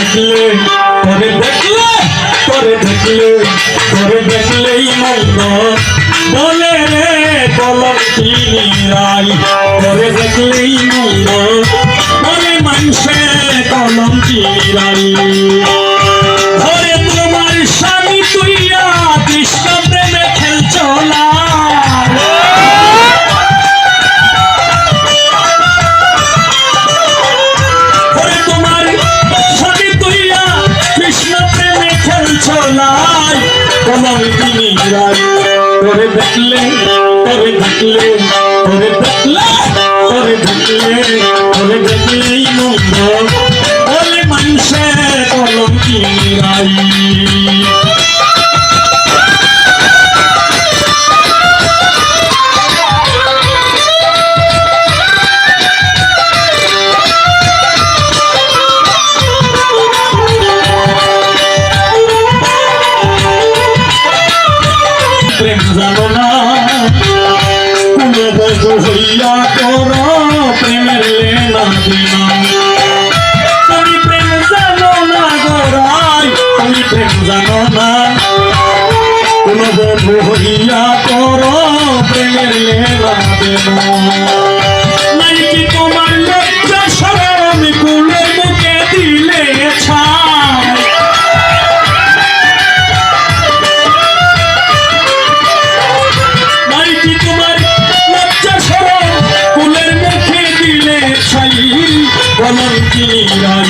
দেখলে তোরে দেখলেই মন্দ বলে রে কলম চিনিরাই তোরে দেখলেই মন্দ বলে মানুষে কলম চিনিরাই ধরে তোমার স্বামী তুইয়া কৃষ্ণ প্রেমে খেলছো না কলম চিনিরাই তোরে দেখলে দেখলেই মন্দ বলে মানুষে কলম চিনিরাই প্রেম জানো না কোনো বধূ হইয়া কর প্রেমের লেনা দিনা তুমি প্রেম জানো না গোরাই তুমি প্রেম জানো না কোনো বধূ হইয়া কর প্রেমের লেনা দিনা নাই কি তোমার লজ্জা শরম কুলের মুখে দিলে ছাই কলম চিনিরাই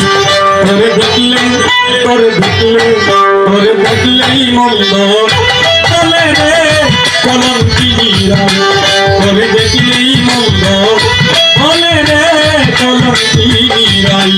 তোরে দেখলেই মন্দ বলে রে কলম চিনিরাই তোরে দেখলেই মন্দ বলে রে কলম চিনিরাই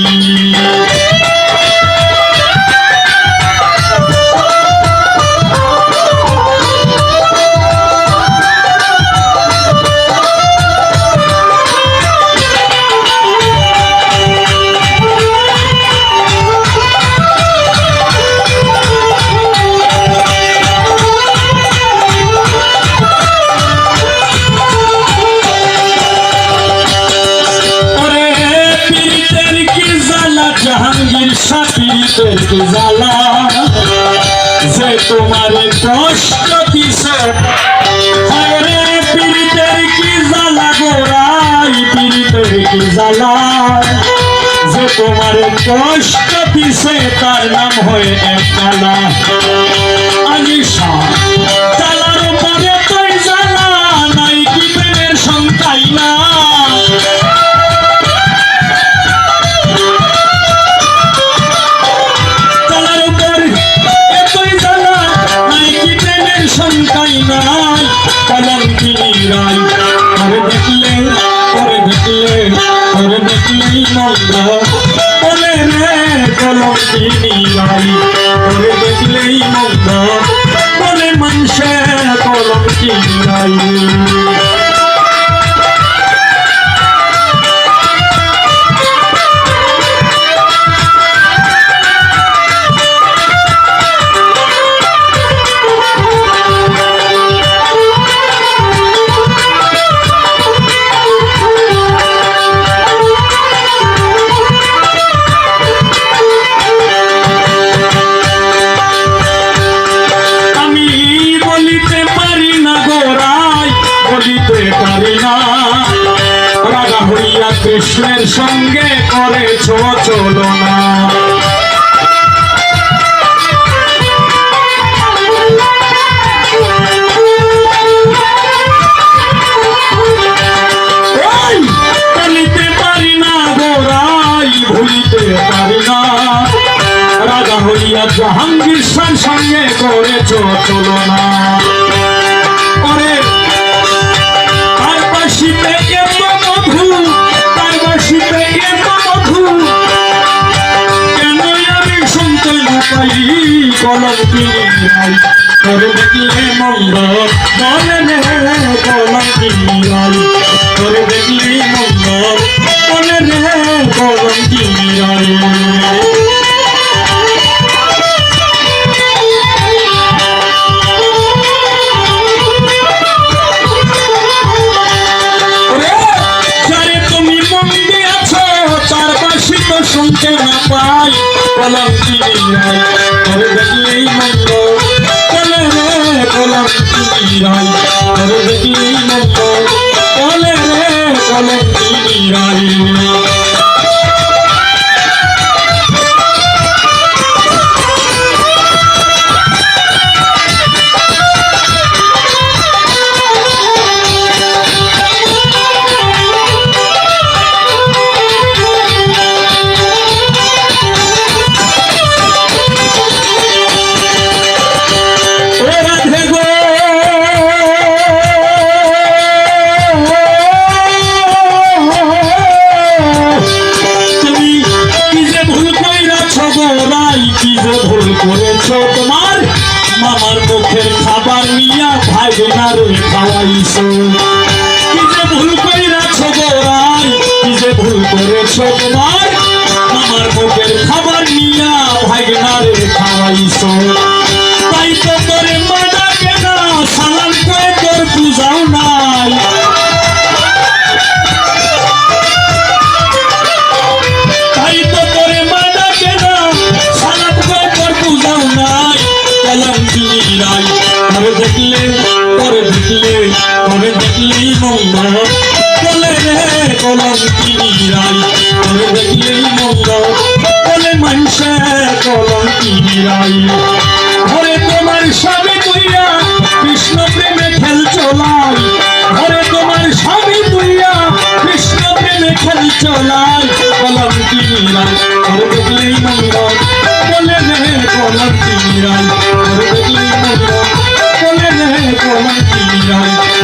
জাহাঙ্গীর সাথীদের কি জ্বালা যে তোমার কষ্ট দিছে রে পীড়িতের কি জ্বালা গোরাই পীড়িতের কি জ্বালা যে তোমার কষ্ট দিছে তার নাম হয়ে এক জ্বালা আনিশা জ্বালার উপরে তুই জ্বালা নাই কি প্রেমের সংখ্যাই না কলম চিনিরাই তোরে দেখলেই মন্দ বলে রে কলম চিনিরাই তোরে দেখলেই মন্দ বলে মানুষে কলম চিনিরাই রাজা হইয়া কৃষ্ণের সঙ্গে করেছ চলনা বলিতে পারি না গোরাই ভুলিতে পারি না রাজা হইয়া জাহাঙ্গীর সঙ্গে করেছ চলনা কলম চিনিরাই তোরে দেখলে মন্দ বলে রে কলম চিনিরাই তোরে দেখলে মন্দ বলে রে কলম চিনিরাই শুনতে না রাই কলঙ্কিনী রাই তোর দেখলেই মন্দ বলে রে কলঙ্কিনী রাই তোর দেখলেই মন্দ বলে রে কলঙ্কিনী রাই তোমার মামার মুখের খাবার নিয়া ভাই বোনার খাওয়াইছো কি যে ভুল কইরাছো গোরাই কি যে ভুল করেছো তোমার মামার মুখের খাবার নিয়া ভাই বোনার খাওয়াইছো তাই তো তোরে মানা কেনা সালাম করে তোর পূজাও নাই তাই তো তোরে মানা কেনা সালাম করে তোর পূজাও নাই কলঙ্কিনী রাই তোরে দেখলেই মন্দ বলে রে কলঙ্কিনী রাই তোরে দেখলেই মন্দ বলে মানুষে কলঙ্কিনী রাই ঘরে তোমার স্বামী তুইয়া কৃষ্ণ প্রেমে খেল চলাই ঘরে তোমার স্বামী তুইয়া কৃষ্ণ প্রেমে খেল চলাই কলঙ্কিনী রাই তোরে দেখলেই মন্দ বলে রে কলঙ্কিনী রাই তোরে দেখলেই মন্দ বলে রে কলঙ্কিনী রাই